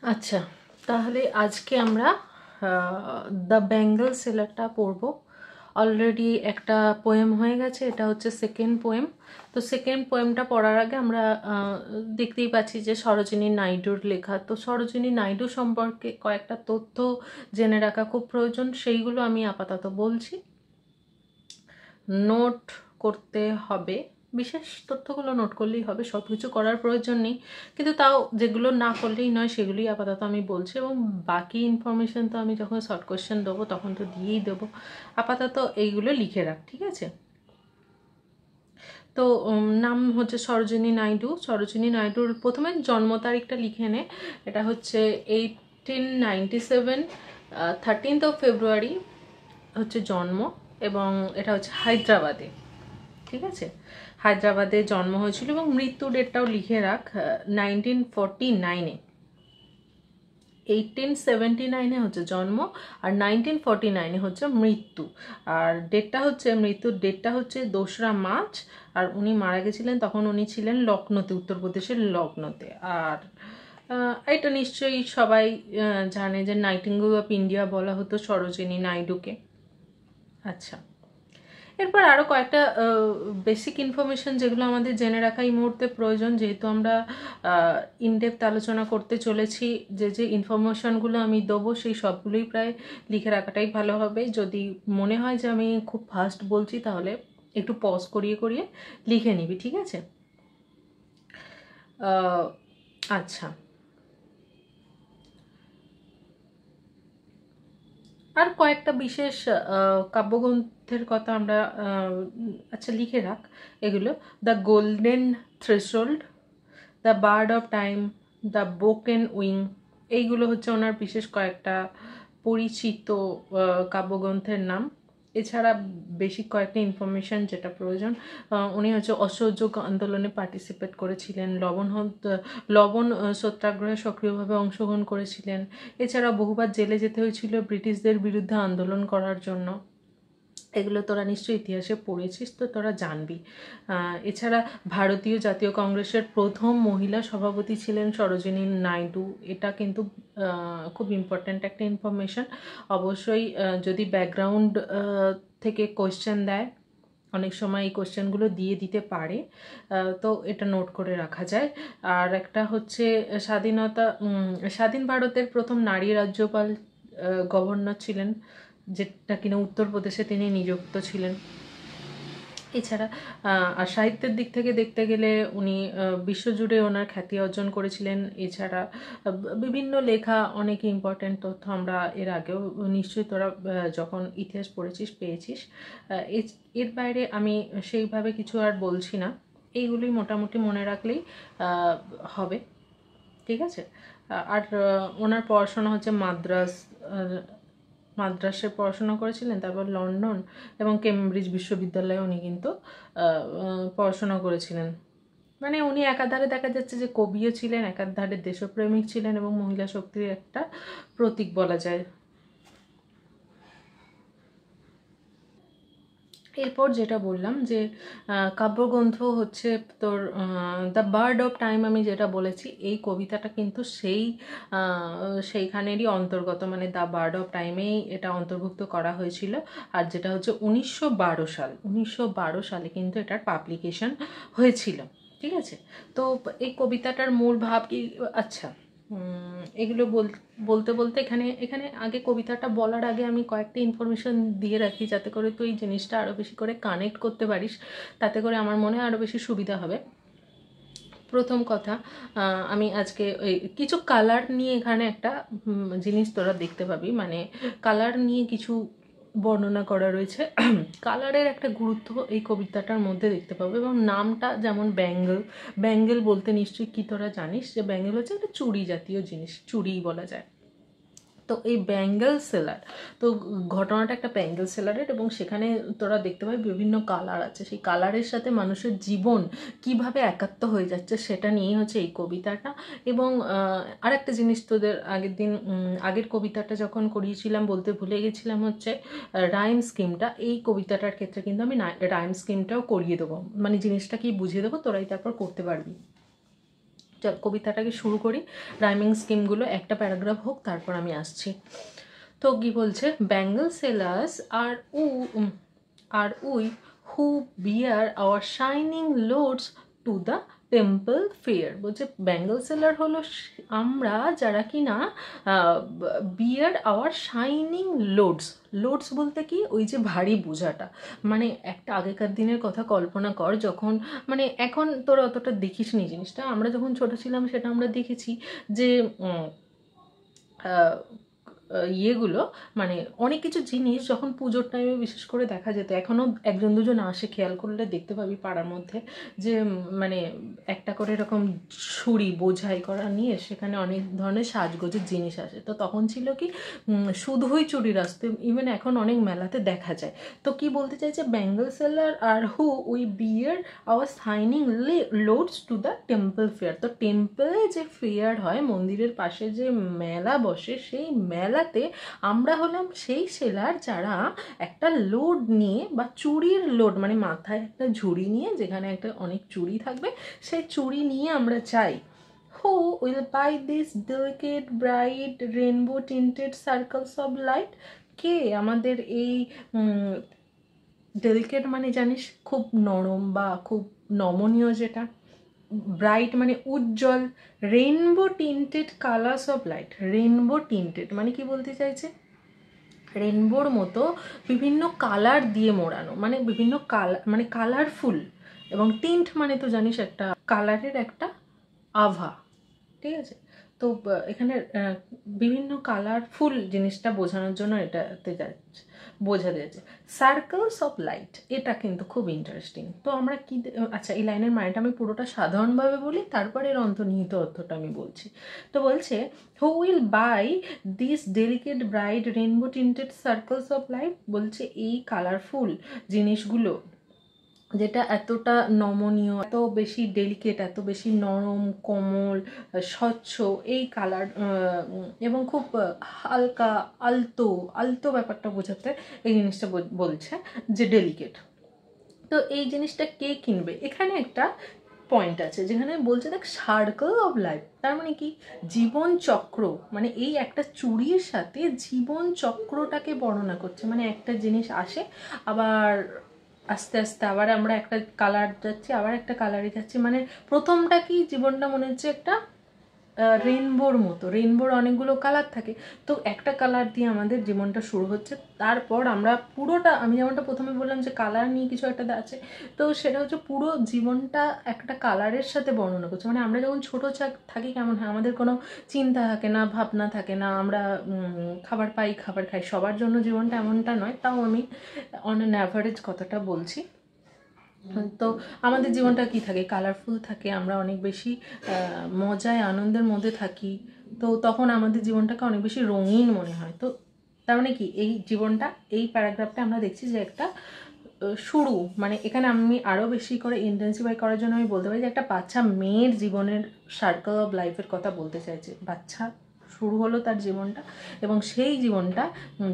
আচ্ছা, তাহলে আজকে আমরা দ্য বেঙ্গল সেলারটা পড়ব। অলরেডি একটা পোয়েম হয়ে গেছে, এটা হচ্ছে সেকেন্ড পোয়েম। তো সেকেন্ড পোয়েমটা পড়ার আগে আমরা দেখতেই পাচ্ছি যে সরোজিনী নাইডুর লেখা। তো সরোজিনী নাইডু সম্পর্কে কয়েকটা তথ্য জেনে রাখা খুব প্রয়োজন, সেইগুলো আমি আপাতত বলছি। নোট করতে হবে, বিশেষ তথ্যগুলো নোট করলেই হবে, সব কিছু করার প্রয়োজন নেই, কিন্তু তাও যেগুলো না করলেই নয় সেগুলোই আপাতত আমি বলছি। এবং বাকি ইনফরমেশন তো আমি যখন শর্ট কোয়েশ্চেন দেবো তখন তো দিয়েই দেবো। আপাতত এইগুলো লিখে রাখ, ঠিক আছে? তো নাম হচ্ছে সরোজিনী নাইডু। সরোজিনী নাইডুর প্রথমে জন্ম তারিখটা লিখে নে। এটা হচ্ছে 1897, 13th of February হচ্ছে জন্ম, এবং এটা হচ্ছে হায়দ্রাবাদে, ঠিক আছে? হায়দ্রাবাদে জন্ম হয়েছিল। এবং মৃত্যু ডেটটাও লিখে রাখ, 1949-এ। 1879-এ হচ্ছে জন্ম, আর 1949-এ হচ্ছে মৃত্যু। আর ডেটটা হচ্ছে, মৃত্যুর ডেটটা হচ্ছে 2রা মার্চ। আর উনি মারা গেছিলেন তখন উনি ছিলেন লখনৌতে, উত্তরপ্রদেশের লখনৌতে। আর এটা নিশ্চয়ই সবাই জানে যে নাইটিঙ্গেল অফ ইন্ডিয়া বলা হতো সরোজিনী নাইডুকে। আচ্ছা, এরপর আরও কয়েকটা বেসিক ইনফরমেশন যেগুলো আমাদের জেনে রাখা এই মুহূর্তে প্রয়োজন, যেহেতু আমরা ইনডেপথ আলোচনা করতে চলেছি। যে যে ইনফরমেশনগুলো আমি দেবো সেই সবগুলোই প্রায় লিখে রাখাটাই ভালো হবে। যদি মনে হয় যে আমি খুব ফাস্ট বলছি তাহলে একটু পজ করিয়ে করিয়ে লিখে নিবি, ঠিক আছে? আচ্ছা, আর কয়েকটা বিশেষ কাব্যগ্রন্থের কথা আমরা আচ্ছা লিখে রাখ এগুলো: the golden threshold, the bird of time, the broken wing. এইগুলো হচ্ছে ওনার বিশেষ কয়েকটা পরিচিত কাব্যগ্রন্থের নাম। এছাড়া বেশি কয়েকটা ইনফরমেশন যেটা প্রয়োজন, উনি হচ্ছে অসহযোগ আন্দোলনে পার্টিসিপেট করেছিলেন, লবণ সত্যাগ্রহে সক্রিয়ভাবে অংশগ্রহণ করেছিলেন। এছাড়া বহুবার জেলে যেতে হয়েছিল ব্রিটিশদের বিরুদ্ধে আন্দোলন করার জন্য। এগুলো তোরা নিশ্চয়ই ইতিহাসে পড়েছিস, তো তোরা জানবি। এছাড়া ভারতীয় জাতীয় কংগ্রেসের প্রথম মহিলা সভাপতি ছিলেন সরোজিনী নাইডু। এটা কিন্তু খুব ইম্পর্ট্যান্ট একটা ইনফরমেশন। অবশ্যই যদি ব্যাকগ্রাউন্ড থেকে কোয়েশ্চেন দেয়, অনেক সময় এই কোয়েশ্চেনগুলো দিয়ে দিতে পারে, তো এটা নোট করে রাখা যায়। আর একটা হচ্ছে স্বাধীন ভারতের প্রথম নারী রাজ্যপাল গভর্নর ছিলেন, যেটা কিনা উত্তরপ্রদেশে তিনি নিযুক্ত ছিলেন। এছাড়া আর সাহিত্যের দিক থেকে দেখতে গেলে উনি বিশ্বজুড়ে ওনার খ্যাতি অর্জন করেছিলেন। এছাড়া বিভিন্ন লেখা, অনেক ইম্পর্ট্যান্ট তথ্য আমরা এর আগেও নিশ্চয়ই তোরা যখন ইতিহাস পড়েছিস পেয়েছিস। এর বাইরে আমি সেইভাবে কিছু আর বলছি না, এইগুলি মোটামুটি মনে রাখলেই হবে, ঠিক আছে? আর ওনার পড়াশোনা হচ্ছে মাদ্রাসে পড়াশোনা করেছিলেন, তারপর লন্ডন এবং কেমব্রিজ বিশ্ববিদ্যালয়ে উনি কিন্তু পড়াশোনা করেছিলেন। মানে উনি একাধারে দেখা যাচ্ছে যে কবিও ছিলেন, একাধারে দেশপ্রেমিক ছিলেন, এবং মহিলা শক্তির একটা প্রতীক বলা যায়। এরপর যেটা বললাম যে কাব্যগ্রন্থ হচ্ছে তোর দ্য বার্ড অফ টাইম, আমি যেটা বলেছি এই কবিতাটা কিন্তু সেইখানেরই অন্তর্গত, মানে দ্য বার্ড অফ টাইমেই এটা অন্তর্ভুক্ত করা হয়েছিল। আর যেটা হচ্ছে 1912 সালে কিন্তু এটার পাবলিকেশন হয়েছিল, ঠিক আছে? তো এই কবিতাটার মূল ভাব কি? আচ্ছা, এগুলো বলতে বলতে এখানে এখানে আগে কবিতাটা বলার আগে আমি কয়েকটা ইনফরমেশন দিয়ে রাখি, যাতে করে তুই এই জিনিসটা আরও বেশি করে কানেক্ট করতে পারিস, তাতে করে আমার মনে হয় আরও বেশি সুবিধা হবে। প্রথম কথা, আমি আজকে ওই কিছু কালার নিয়ে এখানে একটা জিনিস তোরা দেখতে পাবি, মানে কালার নিয়ে কিছু বর্ণনা করা রয়েছে। কালারের একটা গুরুত্ব এই কবিতাটার মধ্যে দেখতে পাবো। এবং নামটা যেমন ব্যাঙ্গেল বলতে নিশ্চয়ই কি তোরা জানিস যে ব্যাঙ্গেল হচ্ছে একটা চুড়ি জাতীয় জিনিস, চুড়িই বলা যায়। তো এই ব্যাঙ্গেল সেলার, তো ঘটনাটা একটা ব্যাঙ্গেল সেলারের, এবং সেখানে তোরা দেখতে পাবি বিভিন্ন কালার আছে, সেই কালারের সাথে মানুষের জীবন কিভাবে একাত্ম হয়ে যাচ্ছে সেটা নিয়েই হচ্ছে এই কবিতাটা। এবং আরেকটা জিনিস তোদের আগের কবিতাটা যখন করিয়েছিলাম বলতে ভুলে গেছিলাম, হচ্ছে রাইম স্কিমটা। এই কবিতাটার ক্ষেত্রে কিন্তু আমি রাইম স্কিমটাও করিয়ে দেবো, মানে জিনিসটা কি বুঝিয়ে দেবো, তোরাই তারপর করতে পারবি। কবিতাটাকে শুরু করি, রাইমিং স্কিমগুলো একটা প্যারাগ্রাফ হোক, তারপর আমি আসছি। তো কি বলছে, bangle sellers are we who bear our shining loads to the temple fair. বলছে ব্যাঙ্গল সেলার হলো আমরা যারা কিনা bear our shining loads. Loads বলতে কি, ওই যে ভারী বোঝাটা, মানে একটা আগেকার দিনের কথা কল্পনা কর, যখন মানে এখন তোরা অতটা দেখিস নি জিনিসটা, আমরা যখন ছোট ছিলাম সেটা আমরা দেখেছি যে ইয়েগুলো মানে অনেক কিছু জিনিস যখন পুজোর টাইমে বিশেষ করে দেখা যেত, এখনও একজন দুজন আসে, খেয়াল করলে দেখতে পাবি পাড়ার মধ্যে যে মানে একটা করে এরকম ছুরি বোঝাই করা নিয়ে সেখানে অনেক ধরনের সাজগোজের জিনিস আসে। তো তখন ছিল কি শুধুই চুড়ির আসতে, ইভেন এখন অনেক মেলাতে দেখা যায়। তো কি বলতে চাইছে, bangle seller are who we bear our shining loads to the temple fair. তো টেম্পলে যে ফেয়ার হয়, মন্দিরের পাশে যে মেলা বসে, সেই মেলাতে আমরা হলাম সেই সেলার যারা একটা লোড নিয়ে, বা চুড়ির লোড মানে মাথায় একটা ঝুড়ি নিয়ে, যেখানে একটা অনেক চুড়ি থাকবে, সেই চুড়ি নিয়ে আমরা চাই। Who will buy these delicate bright rainbow tinted circles of light? কে আমাদের এই ডেলিকেট মানে জানিস খুব নরম বা খুব নমনীয়, যেটা ব্রাইট মানে উজ্জ্বল, rainbow tinted colours of light. Rainbow tinted মানে কি বলতে চাইছে, রেইনবোর মতো বিভিন্ন কালার দিয়ে মোড়ানো, মানে বিভিন্ন কালার মানে কালারফুল, এবং টিন্ট মানে তো জানিস একটা কালারের একটা আভা, ঠিক আছে। তো এখানে বিভিন্ন কালারফুল জিনিসটা বোঝানোর জন্য এটাতে যাচ্ছে, বোঝা যাচ্ছে সার্কেলস অফ লাইট। এটা কিন্তু খুব ইন্টারেস্টিং। তো আমরা কি, আচ্ছা এই লাইনের মানেটা আমি পুরোটা সাধারণভাবে বলি, তারপরে এর অন্তর্নিহিত অর্থটা আমি বলছি। তো বলছে, who will buy this delicate bright rainbow tinted circles of light. বলছে এই কালারফুল জিনিসগুলো, যেটা এতটা নমনীয়, এত বেশি ডেলিকেট, এত বেশি নরম, কোমল, স্বচ্ছ এই কালার, এবং খুব হালকা আলতো আলতো ব্যাপারটা বোঝাতে এই জিনিসটা বলছে যে ডেলিকেট। তো এই জিনিসটা কে কিনবে, এখানে একটা পয়েন্ট আছে যেখানে বলছে দেখ সার্কেল অফ লাইফ, তার মানে কি জীবন চক্র, মানে এই একটা চুড়ির সাথে জীবন চক্রটাকে বর্ণনা করছে। মানে একটা জিনিস আসে, আবার আস্তে আস্তে আবার আমরা একটা কালার যাচ্ছি, আবার একটা কালারে যাচ্ছি, মানে প্রথমটা কি জীবনটা মনে হচ্ছে একটা রেইনবোর মতো, রেইনবোর অনেকগুলো কালার থাকে, তো একটা কালার দিয়ে আমাদের জীবনটা শুরু হচ্ছে। তারপর আমরা পুরোটা, আমি যেমনটা প্রথমে বললাম যে কালার নিয়ে কিছু একটা আছে, তো সেটা হচ্ছে পুরো জীবনটা একটা কালারের সাথে বর্ণনা করছে। মানে আমরা যখন ছোটো থাকি কেমন হয়, আমাদের কোনো চিন্তা থাকে না, ভাবনা থাকে না, আমরা খাবার পাই, খাবার খাই, সবার জন্য জীবনটা এমনটা নয়, তাও আমি অন অ্যান অ্যাভারেজ কথাটা বলছি। তো আমাদের জীবনটা কি থাকে, কালারফুল থাকে, আমরা অনেক বেশি মজায় আনন্দের মধ্যে থাকি, তো তখন আমাদের জীবনটাকে অনেক বেশি রঙিন মনে হয়। তো তার মানে কি, এই জীবনটা, এই প্যারাগ্রাফটা আমরা দেখছি যে একটা শুরু, মানে এখানে আমি আরও বেশি করে ইন্টেন্সিফাই করার জন্য আমি বলতে পারি যে একটা বাচ্চা মেয়ের জীবনের সার্কেল অফ লাইফের কথা বলতে চাইছে। বাচ্চা শুরু হলো তার জীবনটা, এবং সেই জীবনটা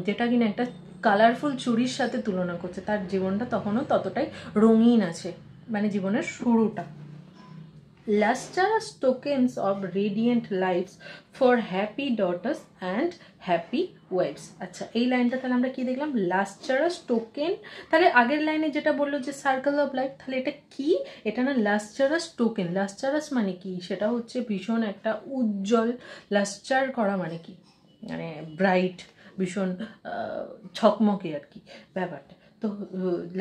যেটা কিনা একটা কালারফুল চুড়ির সাথে তুলনা করছে, তার জীবনটা তখনও ততটাই রঙিন আছে, মানে জীবনের শুরুটা। lustrous tokens of radiant lives for happy daughters and happy wives। আচ্ছা এই লাইনটা তাহলে আমরা কি দেখলাম, lustrous token। তাহলে আগের লাইনে যেটা বললো যে সার্কেল অফ লাইফ, তাহলে এটা কি, এটা না lustrous token। lustrous মানে কি, সেটা হচ্ছে ভীষণ একটা উজ্জ্বল, লাস্টার করা মানে কি, মানে ব্রাইট, ভীষণ ঝকমকে আর কি ব্যাপারটা। তো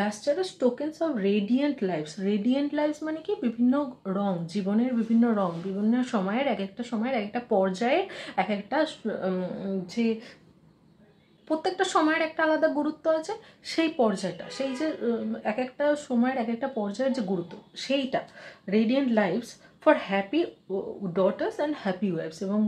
lustrous tokens of radiant lives. Radiant lives মানে কি, বিভিন্ন রং, জীবনের বিভিন্ন রং, বিভিন্ন সময়ের এক একটা সময়ের এক একটা পর্যায়ের এক একটা যে প্রত্যেকটা সময়ের একটা আলাদা গুরুত্ব আছে, সেই পর্যায়টা, সেই যে এক একটা সময়ের এক একটা পর্যায়ের যে গুরুত্ব, সেইটা radiant lives for happy daughters and happy wives. এবং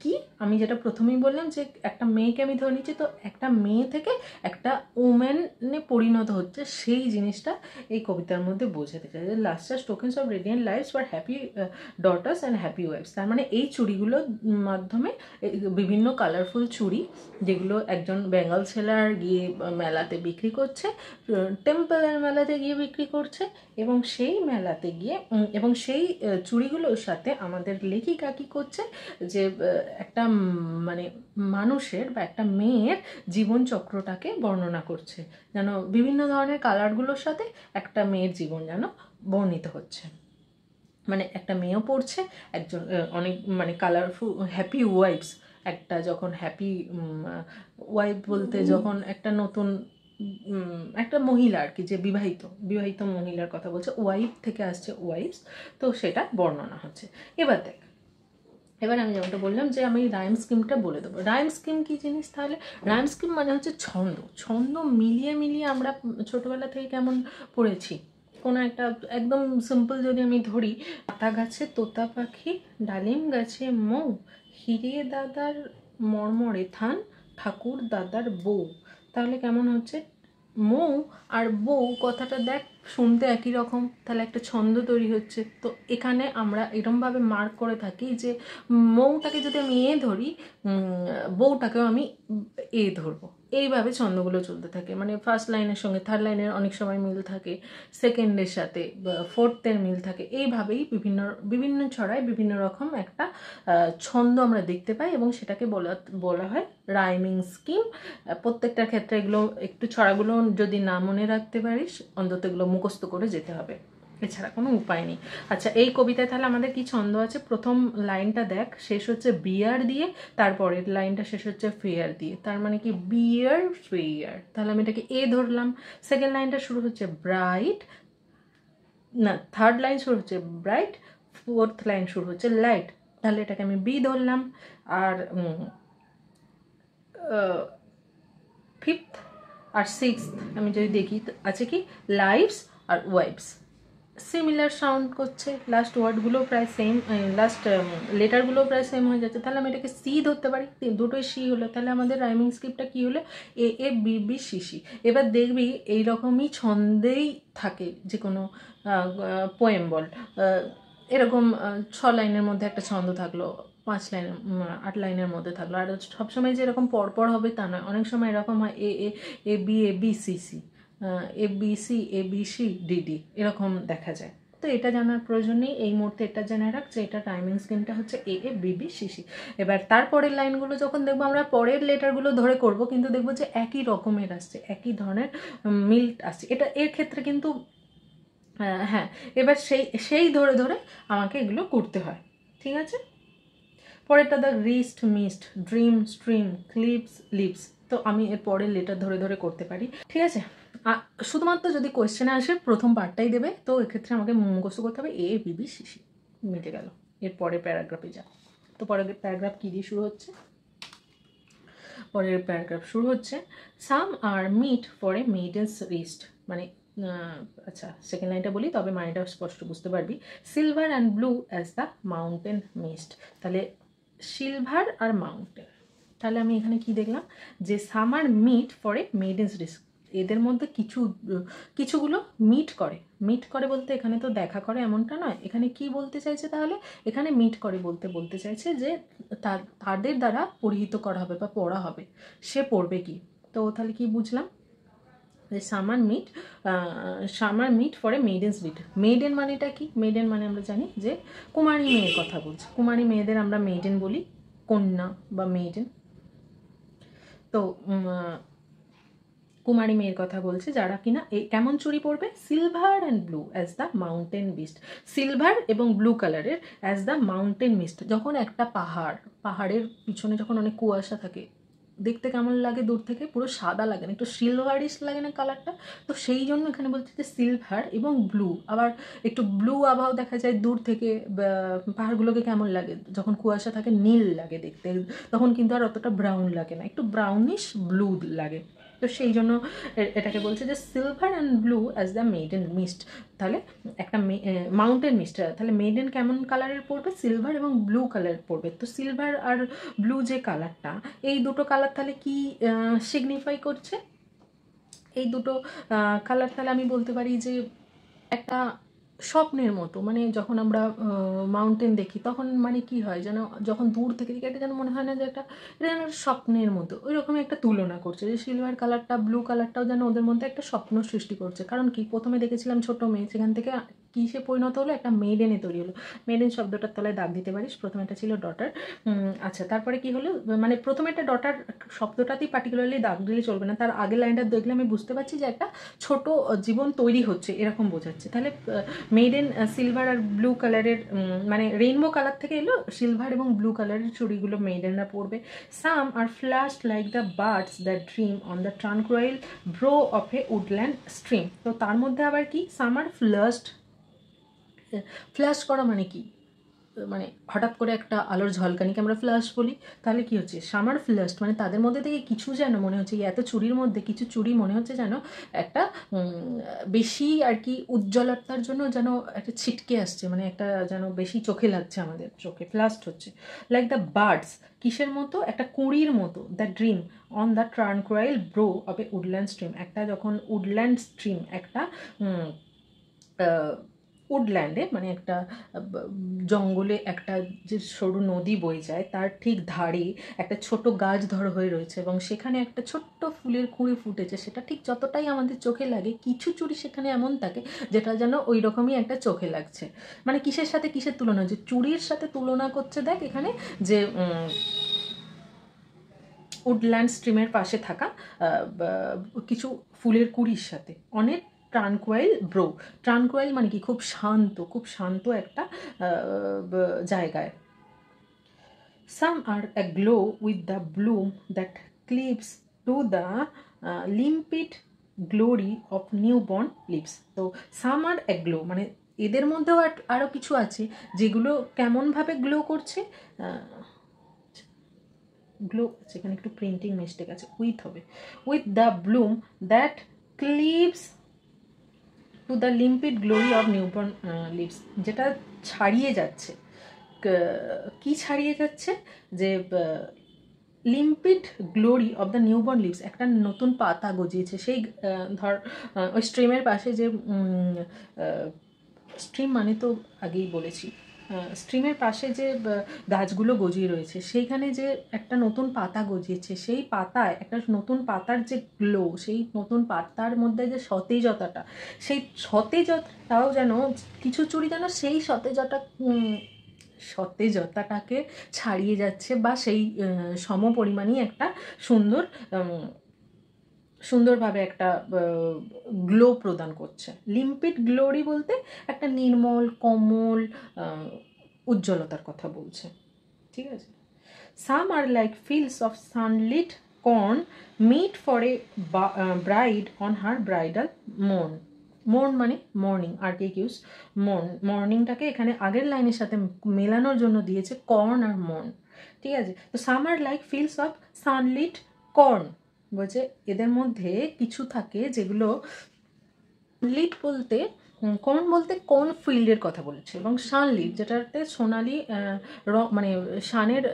কি, আমি যেটা প্রথমেই বললাম যে একটা মেয়েকে আমি ধরে নিচ্ছি, তো একটা মেয়ে থেকে একটা ওম্যানে পরিণত হচ্ছে, সেই জিনিসটা এই কবিতার মধ্যে বোঝাতে চাই। Lustres tokens of radiant lives for happy daughters and happy wives. তার মানে এই চুড়িগুলোর মাধ্যমে বিভিন্ন কালারফুল চুড়ি, যেগুলো একজন বেঙ্গল সেলার গিয়ে মেলাতে বিক্রি করছে, টেম্পলের মেলাতে গিয়ে বিক্রি করছে, এবং সেই মেলাতে গিয়ে এবং সেই চুড়িগুলোর সাথে আমাদের লেখিকা কী করছে, যে একটা মানে মানুষের বা একটা মেয়ের জীবনচক্রটাকে বর্ণনা করছে, যেন বিভিন্ন ধরনের কালারগুলোর সাথে একটা মেয়ের জীবন যেন বর্ণিত হচ্ছে। মানে একটা মেয়েও পড়ছে, একজন অনেক মানে কালারফুল হ্যাপি ওয়াইফস, একটা যখন হ্যাপি ওয়াইফ বলতে যখন একটা নতুন একটা মহিলা আর কি, যে বিবাহিত মহিলার কথা বলছে, ওয়াইফ থেকে আসছে ওয়াইফস, তো সেটা বর্ণনা হচ্ছে। এবার আমি যেমনটা বললাম যে আমি রাইম স্কিমটা বলে দেবো। রাইম স্কিম কী জিনিস তাহলে? রাইম স্কিম মানে হচ্ছে ছন্দ মিলিয়ে আমরা ছোটোবেলা থেকে কেমন পড়েছি, কোনো একটা একদম সিম্পল যদি আমি ধরি, পাতা গাছে তোতা পাখি, ডালিম গাছে মৌ, হিরে দাদার মরমরে থান, ঠাকুর দাদার বউ, তাহলে কেমন হচ্ছে? মৌ আর বউ কথাটা দেখ শুনতে একই রকম, তাহলে একটা ছন্দ তৈরি হচ্ছে। তো এখানে আমরা এরমভাবে মার্ক করে থাকি যে মৌটাকে যদি আমি এ ধরি, বউটাকেও আমি এ ধরবো, এইভাবে ছন্দগুলো চলতে থাকে। মানে ফার্স্ট লাইনের সঙ্গে থার্ড লাইনের অনেক সময় মিল থাকে, সেকেন্ডের সাথে ফোর্থের মিল থাকে, এইভাবেই বিভিন্ন ছড়ায় বিভিন্ন রকম একটা ছন্দ আমরা দেখতে পাই, এবং সেটাকে বলা হয় রাইমিং স্কিম। প্রত্যেকটার ক্ষেত্রে এগুলো একটু ছড়াগুলো যদি না মনে রাখতে পারিস, অন্তত এগুলো মুখস্থ করে যেতে হবে, এছাড়া কোনো উপায় নেই। আচ্ছা, এই কবিতায় তাহলে আমাদের কি ছন্দ আছে? প্রথম লাইনটা দেখ, শেষ হচ্ছে বিয়ার দিয়ে, তারপরের লাইনটা শেষ হচ্ছে ফেয়ার দিয়ে, তার মানে কি বিয়ার ফেয়ার, তাহলে আমি এটাকে এ ধরলাম। সেকেন্ড লাইনটা শুরু হচ্ছে ব্রাইট, না থার্ড লাইন শুরু হচ্ছে ব্রাইট, ফোর্থ লাইন শুরু হচ্ছে লাইট, তাহলে এটাকে আমি বি ধরলাম। আর ফিফথ আর সিক্সথ আমি যদি দেখি আছে কি লাইভস আর ওয়াইভস, সিমিলার সাউন্ড করছে, লাস্ট ওয়ার্ডগুলো প্রায় সেম, লাস্ট লেটারগুলো প্রায় সেম হয়ে যাচ্ছে, তাহলে আমি এটাকে সি ধরতে পারি, দুটোই সি হলো, তাহলে আমাদের রাইমিং স্ক্রিপ্টটা কী হলো? এ A B B C C. এবার দেখবি এইরকমই ছন্দেই থাকে যে কোনো পোয়েম বল, এরকম 6 লাইনের মধ্যে একটা ছন্দ থাকলো, 5 লাইন 8 লাইনের মধ্যে থাকলো, আর সবসময় যে এরকম পরপর হবে তা নয়, অনেক সময় এরকম হয় A A A B C C, ABC DD এরকম দেখা যায়। তো এটা জানার প্রয়োজন নেই, এই মুহূর্তে এটা জেনে রাখ যে এটা টাইমিং স্কিমটা হচ্ছে এবিসি। এবার তারপরের লাইনগুলো যখন দেখবো আমরা পরের লেটারগুলো ধরে করব, কিন্তু দেখবো যে একই রকমের আসছে, একই ধরনের মিল আসছে, এটা এর ক্ষেত্রে কিন্তু হ্যাঁ, এবার সেই ধরে ধরে আমাকে এগুলো করতে হয়, ঠিক আছে? পরেরটা the wrist mist, dream stream, clips lips, তো আমি এর পরের লেটার ধরে ধরে করতে পারি, ঠিক আছে? শুধুমাত্র যদি কোয়েশ্চেনে আসে প্রথম পার্টটাই দেবে, তো এক্ষেত্রে আমাকে মুখস্থ করতে হবে এবিসি, মিটে গেল। এর পরের প্যারাগ্রাফে যা, তো পরের প্যারাগ্রাফ কী দিয়ে শুরু হচ্ছে? পরের প্যারাগ্রাফ শুরু হচ্ছে সাম আর meet for a maidens wrist, মানে আচ্ছা সেকেন্ড লাইনটা বলি, তবে মানেটা স্পষ্ট বুঝতে পারবি। Silver and blue as the mountain mist, তাহলে সিলভার আর মাউন্টেন, তাহলে আমি এখানে কি দেখলাম যে some are meet for a maiden's wrist, এদের মধ্যে কিছুগুলো মিট করে বলতে এখানে তো দেখা করে এমনটা নয়, এখানে কি বলতে চাইছে তাহলে? এখানে মিট করে বলতে চাইছে যে তাদের দ্বারা পরিহিত করা হবে বা পড়া হবে, সে পড়বে কি। তো তাহলে কি বুঝলাম যে some are meet for a maiden's wrist. Maiden মানেটা কি? মেইডেন মানে আমরা জানি যে কুমারী মেয়ের কথা বলছে, কুমারী মেয়েদের আমরা মেইডেন বলি, কন্যা বা মেইডেন। তো কুমারী মেয়ের কথা বলছে যারা কিনা কেমন চুড়ি পরবে? Silver and blue as the mountain mist, silver এবং ব্লু কালারের অ্যাজ দ্য মাউন্টেন মিস্ট। যখন একটা পাহাড়ের পিছনে যখন অনেক কুয়াশা থাকে, দেখতে কেমন লাগে দূর থেকে? পুরো সাদা লাগে না, একটু সিলভারিশ লাগে না কালারটা? তো সেই জন্য এখানে বলছে যে সিলভার এবং ব্লু, আবার একটু ব্লু আবহাওয়া দেখা যায় দূর থেকে, পাহাড়গুলোকে কেমন লাগে যখন কুয়াশা থাকে? নীল লাগে দেখতে, তখন কিন্তু আর অতটা ব্রাউন লাগে না, একটু ব্রাউনিশ ব্লু লাগে। তো সেই জন্য এটাকে বলছে যে silver and blue as the maiden mist, তাহলে একটা মাউন্টেন মিস্ট, তাহলে মেইডেন কেমন কালারের পড়বে? সিলভার এবং ব্লু কালার পড়বে। তো সিলভার আর ব্লু যে কালারটা, এই দুটো কালার তাহলে কি সিগনিফাই করছে? এই দুটো কালার তাহলে আমি বলতে পারি যে একটা স্বপ্নের মতো, মানে যখন আমরা মাউন্টেন দেখি তখন মানে কি হয় যেন, যখন দূর থেকে দেখি এটা যেন মনে হয় না যে এটা এটা যেন স্বপ্নের মতো, ওই রকমই একটা তুলনা করছে যে সিলভার কালারটা ব্লু কালারটাও যেন ওদের মধ্যে একটা স্বপ্ন সৃষ্টি করছে। কারণ কি, প্রথমে দেখেছিলাম ছোট মেয়ে, সেখান থেকে কিসে পরিণত হলো, একটা মেডেনে তৈরি হলো। মেডেন শব্দটার তলায় দাগ দিতে পারিস, প্রথমে এটা ছিল ডটার। আচ্ছা, তারপরে কি হলো, মানে প্রথমে একটা ডটার শব্দটাতেই পার্টিকুলারলি দাগ দিলে চলবে না, তার আগের লাইনটা দেখলে আমি বুঝতে পারছি যে একটা ছোট জীবন তৈরি হচ্ছে এরকম বোঝাচ্ছে। তাহলে মেডেন সিলভার আর ব্লু কালারের, মানে রেইনবো কালার থেকে এলো সিলভার এবং ব্লু কালারের চুড়িগুলো মেডেনরা পরবে। Some are flushed like the birds that dream on the tranquil brow of a woodland stream. তো তার মধ্যে আবার কি, সাম আর ফ্ল্যাশড, ফ্ল্যাশ করা মানে কি, মানে হঠাৎ করে একটা আলোর ঝলকানিকে আমরা ফ্ল্যাশ বলি। তাহলে কি হচ্ছে, সামার ফ্ল্যাশ মানে তাদের মধ্যে থেকে কিছু যেন মনে হচ্ছে, এত চুরির মধ্যে কিছু চুরি মনে হচ্ছে যেন একটা বেশি আর কি উজ্জ্বলতার জন্য যেন একটা ছিটকে আসছে, মানে একটা যেন বেশি চোখে লাগছে, আমাদের চোখে ফ্ল্যাশড হচ্ছে। লাইক দ্য বার্ডস, কিসের মতো, একটা কুঁড়ির মতো, the dream on the tranquil brow of a woodland stream, একটা যখন উডল্যান্ড স্ট্রিম, একটা উডল্যান্ডে মানে একটা জঙ্গলে একটা যে সরু নদী বয়ে যায় তার ঠিক ধারে একটা ছোট গাছ ধর হয়ে রয়েছে এবং সেখানে একটা ছোট্ট ফুলের কুঁড়ি ফুটেছে, সেটা ঠিক যতটাই আমাদের চোখে লাগে, কিছু চুড়ি সেখানে এমন থাকে যেটা যেন ওই রকমই একটা চোখে লাগছে। মানে কিসের সাথে কিসের তুলনা, যে চুড়ির সাথে তুলনা করছে দেখ এখানে, যে উডল্যান্ড স্ট্রিমের পাশে থাকা কিছু ফুলের কুঁড়ির সাথে অনেক ট্রানকুইল ব্রো। ট্রানকুইল মানে কি, খুব শান্ত, খুব শান্ত একটা জায়গায়। Some are aglow with the bloom that cleaves to the limpid glory of new born leaves. তো সাম আর অ্যাগ্লো মানে এদের মধ্যেও আরও কিছু আছে যেগুলো কেমনভাবে গ্লো করছে, গ্লো, সেখানে একটু প্রিন্টিং মিস্টেক আছে, উইথ হবে, with the bloom that cleaves to the limpid glory of newborn leaves, যেটা ছাড়িয়ে যাচ্ছে, কি ছাড়িয়ে যাচ্ছে, যে limpid glory of the newborn leaves, একটা নতুন পাতা গজিয়েছে সেই ধর ওই স্ট্রিমের পাশে যে স্ট্রিম মানে তো আগেই বলেছি, স্ট্রিমের পাশে যে গাছগুলো গজিয়ে রয়েছে সেইখানে যে একটা নতুন পাতা গজিয়েছে, সেই পাতায় একটা নতুন পাতার যে গ্লো, সেই নতুন পাতার মধ্যে যে সতেজতাটা, সেই সতেজতাও যেন কিছু চুড়ি যেন সেই সতেজতাটাকে ছাড়িয়ে যাচ্ছে, বা সেই সম পরিমাণই একটা সুন্দরভাবে একটা গ্লো প্রদান করছে। লিম্পিড গ্লোরি বলতে একটা নির্মল কমল উজ্জ্বলতার কথা বলছে, ঠিক আছে। Some are like fields of sunlit corn meet for a bride on her bridal morn. Morn মানে মর্নিং, আর্টিকিউস মর্নিংটাকে এখানে আগের লাইনের সাথে মেলানোর জন্য দিয়েছে কর্ন আর মর্ন, ঠিক আছে। তো summer like fields of sunlit corn বলছে এদের মধ্যে কিছু থাকে যেগুলো, লিট বলতে কর্ন বলতে কর্ন ফিল্ডের কথা বলেছে, এবং সানলিট যেটাতে সোনালি মানে সানের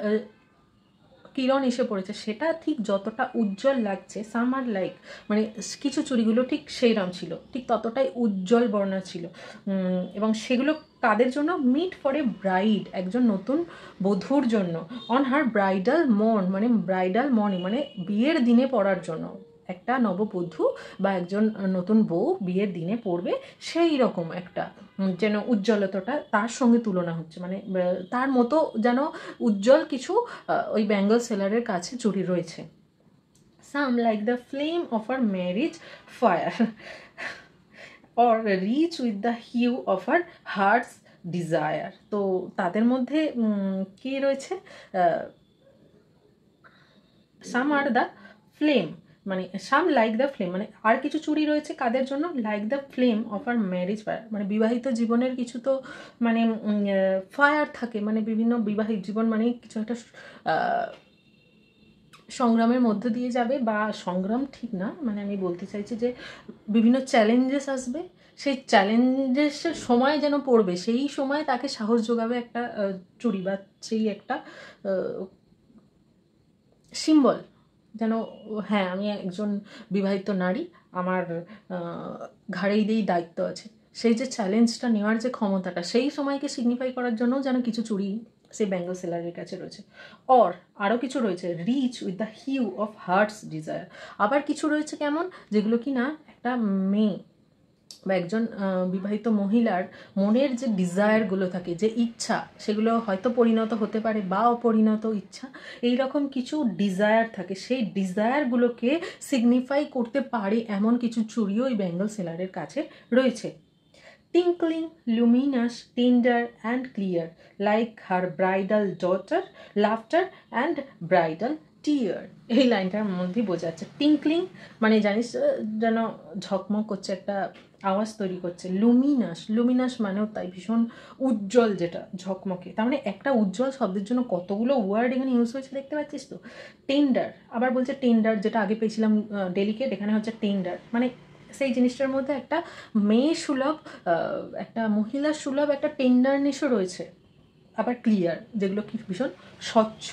কিরণ এসে পড়েছে, সেটা ঠিক যতটা উজ্জ্বল লাগছে, সামার লাইক মানে কিছু চুড়িগুলো ঠিক সেইরকম ছিল, ঠিক ততটাই উজ্জ্বল বর্ণা ছিল, এবং সেগুলো কাদের জন্য, মিট ফর এ ব্রাইড, একজন নতুন বধূর জন্য, অন হার ব্রাইডাল মর্ন মানে ব্রাইডাল মর্নিং মানে বিয়ের দিনে পরার জন্য, একটা নববধূ বা একজন নতুন বউ বিয়ের দিনে পড়বে সেই রকম একটা যেন উজ্জ্বলতাটা তার সঙ্গে তুলনা হচ্ছে, মানে তার মতো যেন উজ্জ্বল কিছু ওই ব্যাঙ্গল সেলারের কাছে চুড়ি রয়েছে। Some like the flame of her marriage fire or rich with the hue of her heart's desire. তো তাদের মধ্যে কি রয়েছে, সাম আর দ্য ফ্লেম মানে সাম লাইক দ্য ফ্লেম মানে আর কিছু চুড়ি রয়েছে কাদের জন্য, like the flame of her marriage fire মানে বিবাহিত জীবনের কিছু তো মানে ফায়ার থাকে, মানে বিভিন্ন বিবাহিত জীবন মানে কিছু একটা সংগ্রামের মধ্য দিয়ে যাবে, বা সংগ্রাম ঠিক না, মানে আমি বলতে চাইছি যে বিভিন্ন চ্যালেঞ্জেস আসবে, সেই চ্যালেঞ্জেসের সময় যেন পড়বে, সেই সময় তাকে সাহস যোগাবে একটা চুড়ি বা সেই একটা সিম্বল, যেন হ্যাঁ আমি একজন বিবাহিত নারী, আমার ঘাড়েই দায়িত্ব আছে, সেই যে চ্যালেঞ্জটা নেওয়ার যে ক্ষমতাটা, সেই সময়কে সিগনিফাই করার জন্য যেন কিছু চুড়ি সেই বেঙ্গল সেলারের কাছে রয়েছে। আরও কিছু রয়েছে, rich with the hue of heart's desire. আবার কিছু রয়েছে কেমন, যেগুলো কি না একটা মেয়ে বা একজন বিবাহিত মহিলার মনের যে ডিজায়ারগুলো থাকে, যে ইচ্ছা, সেগুলো হয়তো পরিণত হতে পারে বা অপরিণত ইচ্ছা, এই রকম কিছু ডিজায়ার থাকে, সেই ডিজায়ারগুলোকে সিগনিফাই করতে পারে এমন কিছু চুড়িও এই বেঙ্গল সেলারের কাছে রয়েছে। Tinkling, luminous, tender and clear, like her bridal daughter, laughter and bridal tear. এই লাইনটার মধ্যে বোঝা যাচ্ছে। টিঙ্কলিং মানে জানিস যেন ঝকমক করছে, একটা আওয়াজ তৈরি করছে। লুমিনাস মানেও তাই ভীষণ উজ্জ্বল, যেটা ঝকমকে, তার মানে একটা উজ্জ্বল শব্দের জন্য কতগুলো ওয়ার্ড এখানে ইউজ হয়েছে দেখতে পাচ্ছিস তো। টেন্ডার, আবার বলছে টেন্ডার, যেটা আগে পেয়েছিলাম ডেলিকেট, এখানে হচ্ছে টেন্ডার, মানে সেই জিনিসটার মধ্যে একটা মেয়ে সুলভ, একটা মহিলা সুলভ একটা টেন্ডারনেসও রয়েছে। আবার ক্লিয়ার, যেগুলো কি ভীষণ স্বচ্ছ।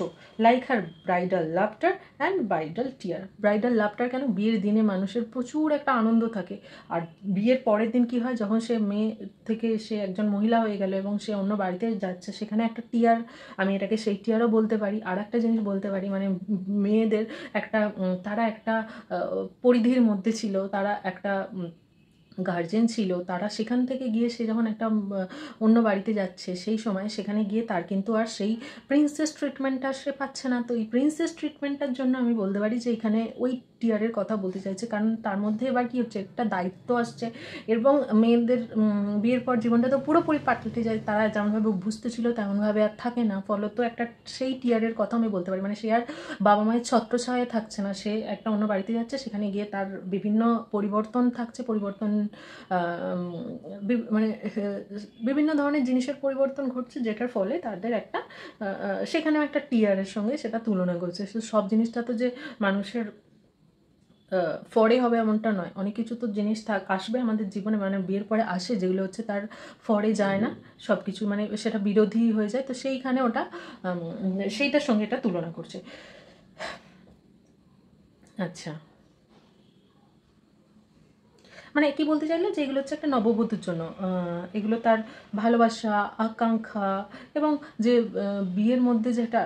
Like her bridal laughter and bridal tear. Bridal laughter কেন, বিয়ের দিনে মানুষের প্রচুর একটা আনন্দ থাকে, আর বিয়ের পরের দিন কি হয়, যখন সে মেয়ে থেকে সে একজন মহিলা হয়ে গেল এবং সে অন্য বাড়িতে যাচ্ছে, সেখানে একটা টিয়ার, আমি এটাকে সেই টিয়ারও বলতে পারি। আর একটা জিনিস বলতে পারি, মানে মেয়েদের একটা, তারা একটা পরিধির মধ্যে ছিল, তারা একটা গার্জেন ছিল, তারা সেখান থেকে গিয়ে সে যখন একটা অন্য বাড়িতে যাচ্ছে, সেই সময় সেখানে গিয়ে তার কিন্তু আর সেই প্রিন্সেস ট্রিটমেন্টটা সে পাচ্ছে না। তো এই প্রিন্সেস ট্রিটমেন্টটার জন্য আমি বলতে পারি যে এখানে ওই টিয়ারের কথা বলতে চাইছে, কারণ তার মধ্যে এবার কি হচ্ছে, একটা দায়িত্ব আসছে, এবং মেয়েদের বিয়ের পর জীবনটা তো পুরোপুরি পাল্টে যায়, তারা যেমনভাবে অভ্যস্ত ছিল তেমনভাবে আর থাকে না, ফলত একটা সেই টিয়ারের কথা আমি বলতে পারি। মানে সে আর বাবা মায়ের ছত্রছায়ায় থাকছে না, সে একটা অন্য বাড়িতে যাচ্ছে, সেখানে গিয়ে তার বিভিন্ন পরিবর্তন থাকছে, পরিবর্তন মানে বিভিন্ন ধরনের জিনিসের পরিবর্তন ঘটছে, যেটার ফলে তাদের একটা সেখানেও একটা টিয়ারের সঙ্গে সেটা তুলনা করছে। সব জিনিসটা তো যে মানুষের ফরে হবে এমনটা নয়, অনেক কিছু তো জিনিস আসবে আমাদের জীবনে, মানে বিয়ের পরে আসে, যেগুলো হচ্ছে তার ফরে যায় না, সব কিছু মানে সেটা বিরোধী হয়ে যায়। তো সেইখানে ওটা সেইটার সঙ্গে এটা তুলনা করছে। আচ্ছা, মানে কি বলতে চাইলো, যে এগুলো হচ্ছে একটা নববধূর জন্য, এগুলো তার ভালোবাসা, আকাঙ্ক্ষা, এবং যে বিয়ের মধ্যে যেটা,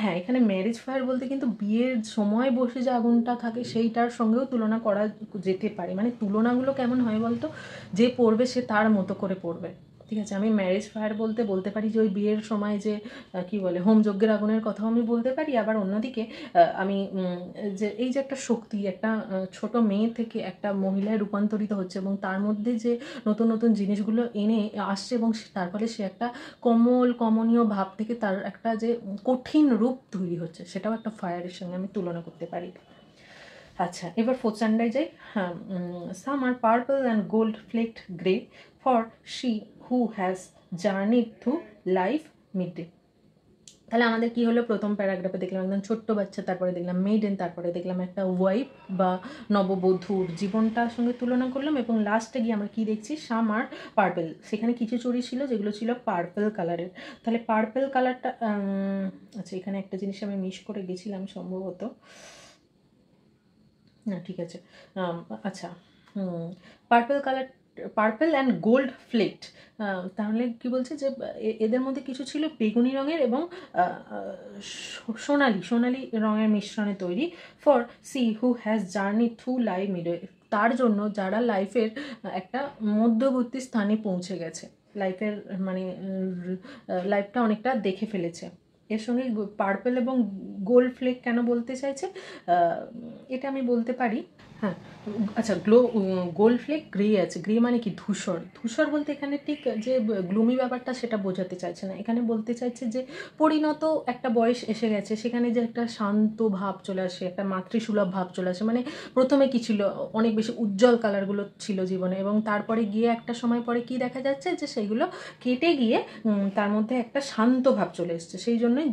হ্যাঁ এখানে ম্যারেজ ফায়ার বলতে কিন্তু বিয়ের সময় বসে যে আগুনটা থাকে সেইটার সঙ্গেও তুলনা করা যেতে পারে। মানে তুলনাগুলো কেমন হয় বলতো, যে পড়বে সে তার মতো করে পড়বে, ঠিক আছে। আমি ম্যারেজ ফায়ার বলতে পারি যে ওই বিয়ের সময় যে কি বলে হোমযজ্ঞের আগুনের কথাও আমি বলতে পারি। আবার অন্যদিকে আমি যে এই যে একটা শক্তি, একটা ছোট মেয়ে থেকে একটা মহিলায় রূপান্তরিত হচ্ছে, এবং তার মধ্যে যে নতুন নতুন জিনিসগুলো এনে আসছে, এবং তার ফলে সে একটা কমনীয় ভাব থেকে তার একটা যে কঠিন রূপ তৈরি হচ্ছে, সেটাও একটা ফায়ারের সঙ্গে আমি তুলনা করতে পারি। আচ্ছা, এবার ফোর্থ স্ট্যান্ডার্ডে যাই। হ্যাঁ, some are purple and gold flecked grey for she who has journeyed through life mid day. তাহলে আমাদের কি হলো, প্রথম প্যারাগ্রাফে দেখলাম একদম ছোট্ট বাচ্চা, তারপরে দেখলাম মেইডেন, তারপরে দেখলাম একটা ওয়াইফ বা নববধূর জীবনটার সঙ্গে তুলনা করলাম, এবং লাস্টে গিয়ে আমরা কি দেখছি, সাম আর পার্পেল। সেখানে কিছু চুড়ি ছিল যেগুলো ছিল পার্পেল কালারের। তাহলে পার্পেল কালারটা, আচ্ছা এখানে একটা জিনিস আমি মিস করে গেছিলাম সম্ভবত, না ঠিক আছে, আচ্ছা, purple colour, purple and gold flecked, তাহলে কি বলছে যে এদের মধ্যে কিছু ছিল বেগুনি রঙের এবং সোনালি রঙের মিশ্রণে তৈরি। For she who has journey through life midway, তার জন্য যারা লাইফের একটা মধ্যবর্তী স্থানে পৌঁছে গেছে, লাইফের মানে লাইফটা অনেকটা দেখে ফেলেছে। এর সঙ্গে পার্পল এবং গোল্ড ফ্লেক কেন বলতে চাইছে, এটা আমি বলতে পারি। হ্যাঁ, আচ্ছা, গোল্ড ফ্লেক গ্রে আছে, গ্রে মানে কি ধূসর বলতে এখানে ঠিক যে গ্লুমি ব্যাপারটা সেটা বোঝাতে চাইছে না, এখানে বলতে চাইছে যে পরিণত একটা বয়স এসে গেছে, সেখানে যে একটা শান্ত ভাব চলে আসে, একটা মাতৃসুলভ ভাব চলে আসে। মানে প্রথমে কি ছিল, অনেক বেশি উজ্জ্বল কালারগুলো ছিল জীবনে, এবং তারপরে গিয়ে একটা সময় পরে কি দেখা যাচ্ছে যে সেইগুলো কেটে গিয়ে তার মধ্যে একটা শান্ত ভাব চলে এসছে, সেই জন্যই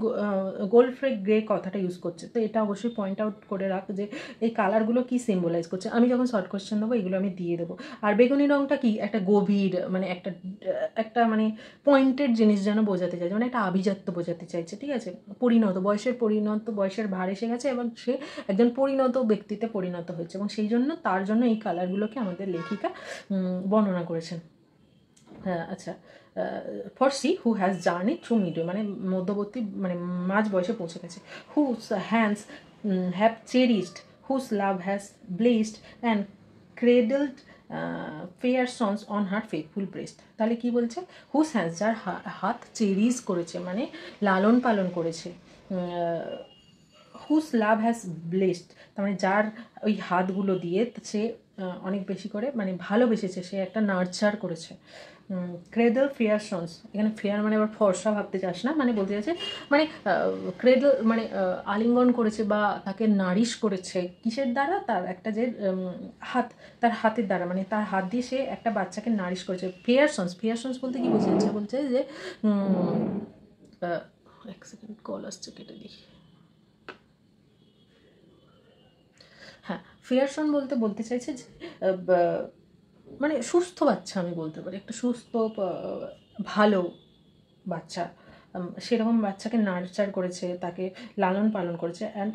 গোল্ড ফ্লেক গ্রে কথাটা ইউজ করছে। তো এটা অবশ্যই পয়েন্ট আউট করে রাখ যে এই কালারগুলো কি সিম্বলাইজ করছে। আমি যখন শর্ট কোয়েশ্চেন দেবো এগুলো আমি দিয়ে দেবো। আর বেগুনি রঙটা কি, একটা গভীর, মানে একটা মানে পয়েন্টেড জিনিস যেন বোঝাতে চাইছে, মানে একটা আভিজাত্য বোঝাতে চাইছে, ঠিক আছে। বয়সের ভার এসে গেছে, এবং সে একজন পরিণত ব্যক্তিতে পরিণত হয়েছে, এবং সেই জন্য তার জন্য এই কালারগুলোকে আমাদের লেখিকা বর্ণনা করেছেন। আচ্ছা, for she who has journey through midway, মানে মধ্যবর্তী মানে মাঝ বয়সে পৌঁছে গেছে। Whose hands have cherished, whose love has blessed and cradled fair sons on her faithful breast. তাহলে কি বলছে? হুজ হ্যান্ডস, যার হাত চেরিশ করেছে মানে লালন পালন করেছে, হুজ লাভ হ্যাজ ব্লেসড, তার মানে যার ওই হাতগুলো দিয়ে সে অনেক বেশি করে মানে ভালোবেসেছে, সে একটা নার্চার করেছে। ক্রেডল ফেয়ার সন্স, এখানে ফেয়ার মানে আবার ফর্সা ভাবতে চাস না, মানে বলতে চাইছে মানে ক্রেডল মানে আলিঙ্গন করেছে বা তাকে নারিশ করেছে কিসের দ্বারা? তার একটা যে হাত, তার হাতের দ্বারা, মানে তার হাত দিয়ে সে একটা বাচ্চাকে নারিশ করেছে। ফেয়ার সন্স, ফেয়ার সন্স বলতে কি বোঝাচ্ছে? বলছে যে এক সেকেন্ড, কল আসছে, কেটে দিই। হ্যাঁ, ফেয়ারসন বলতে চাইছে যে মানে সুস্থ বাচ্চা, আমি বলতে পারি একটা সুস্থ ভালো বাচ্চা, সেরকম বাচ্চাকে নার্চার করেছে, তাকে লালন পালন করেছে। And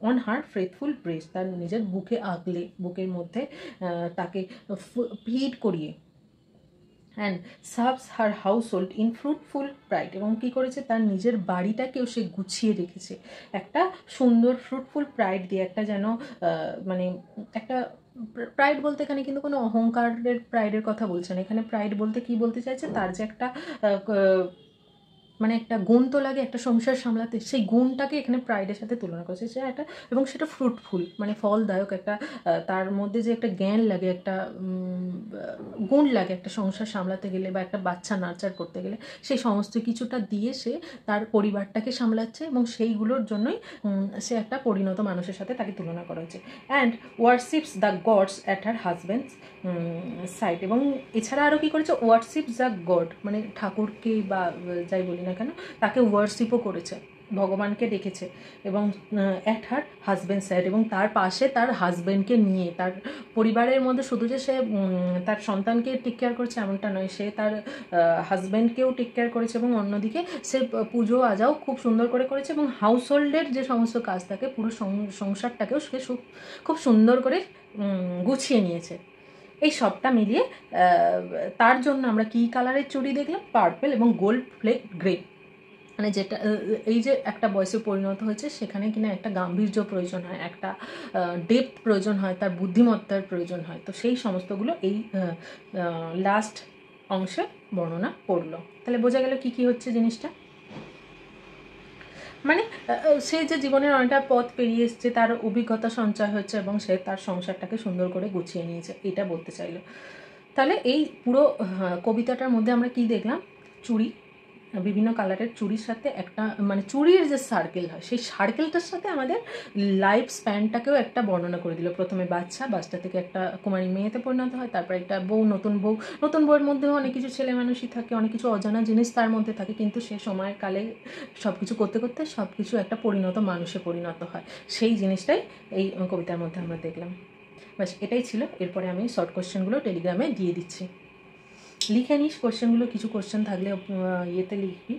on her faithful breast, তার নিজের বুকে আগলে, বুকের মধ্যে তাকে ফিড করিয়ে। And serves her house hold in fruitful pride, এবং কী করেছে? তার নিজের বাড়িটাকেও সে গুছিয়ে রেখেছে একটা সুন্দর ফ্রুটফুল প্রাইড দিয়ে, একটা যেন মানে একটা প্রাইড বলতে এখানে কিন্তু কোনো অহংকারের প্রাইডের কথা বলছে না, এখানে প্রাইড বলতে কি বলতে চাইছে? তার যে একটা মানে একটা গুণ তো লাগে একটা সংসার সামলাতে, সেই গুণটাকে এখানে প্রাইডের সাথে তুলনা করেছে। সে একটা, এবং সেটা ফ্রুটফুল মানে ফলদায়ক একটা, তার মধ্যে যে একটা জ্ঞান লাগে, একটা গুণ লাগে একটা সংসার সামলাতে গেলে বা একটা বাচ্চা নার্চার করতে গেলে, সেই সমস্ত কিছুটা দিয়ে সে তার পরিবারটাকে সামলাচ্ছে, এবং সেইগুলোর জন্যই সে একটা পরিণত মানুষের সাথে তাকে তুলনা করা হচ্ছে। And worships the gods at her husband's side, এবং এছাড়া আরও কী করেছে? ওয়ার্শিপস দ্য গড মানে ঠাকুরকে বা যাই বলি না কেন, তাকে ওয়ার্শিপও করেছে, ভগবানকে ডেকেছে, এবং অ্যাট হার হাজব্যান্ড সাইড, এবং তার পাশে তার হাজব্যান্ডকে নিয়ে, তার পরিবারের মধ্যে শুধু যে সে তার সন্তানকে টেক কেয়ার করছে এমনটা নয়, সে তার হাজব্যান্ডকেও টেক কেয়ার করেছে, এবং অন্যদিকে সে পুজো আজাও খুব সুন্দর করে করেছে, এবং হাউস হোল্ডের যে সমস্ত কাজ থাকে পুরো সংসারটাকেও সে খুব সুন্দর করে গুছিয়ে নিয়েছে। এই সবটা মিলিয়ে তার জন্য আমরা কী কালারের চুড়ি দেখলাম? পার্পল এবং গোল্ড ফ্লেক গ্রে, মানে যেটা এই যে একটা বয়সে পরিণত হয়েছে, সেখানে কিনা একটা গাম্ভীর্য প্রয়োজন হয়, একটা ডেপথ প্রয়োজন হয়, তার বুদ্ধিমত্তার প্রয়োজন হয়। তো সেই সমস্তগুলো এই লাস্ট অংশে বর্ণনা করলো। তাহলে বোঝা গেল কী কী হচ্ছে জিনিসটা। মানে সে যে জীবনের অনেকটা পথ পেরিয়ে এসছে, তার অভিজ্ঞতা সঞ্চয় হচ্ছে, এবং সে তার সংসারটাকে সুন্দর করে গুছিয়ে নিয়েছে, এটা বলতে চাইলো। তাহলে এই পুরো কবিতাটার মধ্যে আমরা কি দেখলাম? চুড়ি, বিভিন্ন কালারের চুড়ির সাথে একটা মানে চুড়ির যে সার্কেল হয়, সেই সার্কেলটার সাথে আমাদের লাইফ স্প্যানটাকেও একটা বর্ণনা করে দিল। প্রথমে বাচ্চা থেকে একটা কুমারী মেয়েতে পরিণত হয়, তারপর একটা নতুন বউয়ের মধ্যেও অনেক কিছু ছেলে মানুষই থাকে, অনেক কিছু অজানা জিনিস তার মধ্যে থাকে, কিন্তু সে সময়ের কালে সব কিছু করতে করতে সব কিছু একটা পরিণত মানুষে পরিণত হয়। সেই জিনিসটাই এই কবিতার মধ্যে আমরা দেখলাম। বাস এটাই ছিল। এরপরে আমি শর্ট কোশ্চেনগুলো টেলিগ্রামে দিয়ে দিচ্ছি, লিখে নিস কোশ্চেনগুলো। কিছু কোশ্চেন থাকলে ইয়েতে লিখবি,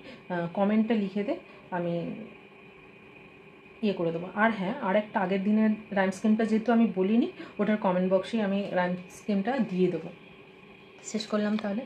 কমেন্টে লিখে দে, আমি ইয়ে করে দেবো। আর হ্যাঁ, আর একটা আগের দিনের রাইম স্কিমটা যেহেতু আমি বলিনি, ওটার কমেন্ট বক্সে আমি রাইম স্কিমটা দিয়ে দেবো। শেষ করলাম তাহলে।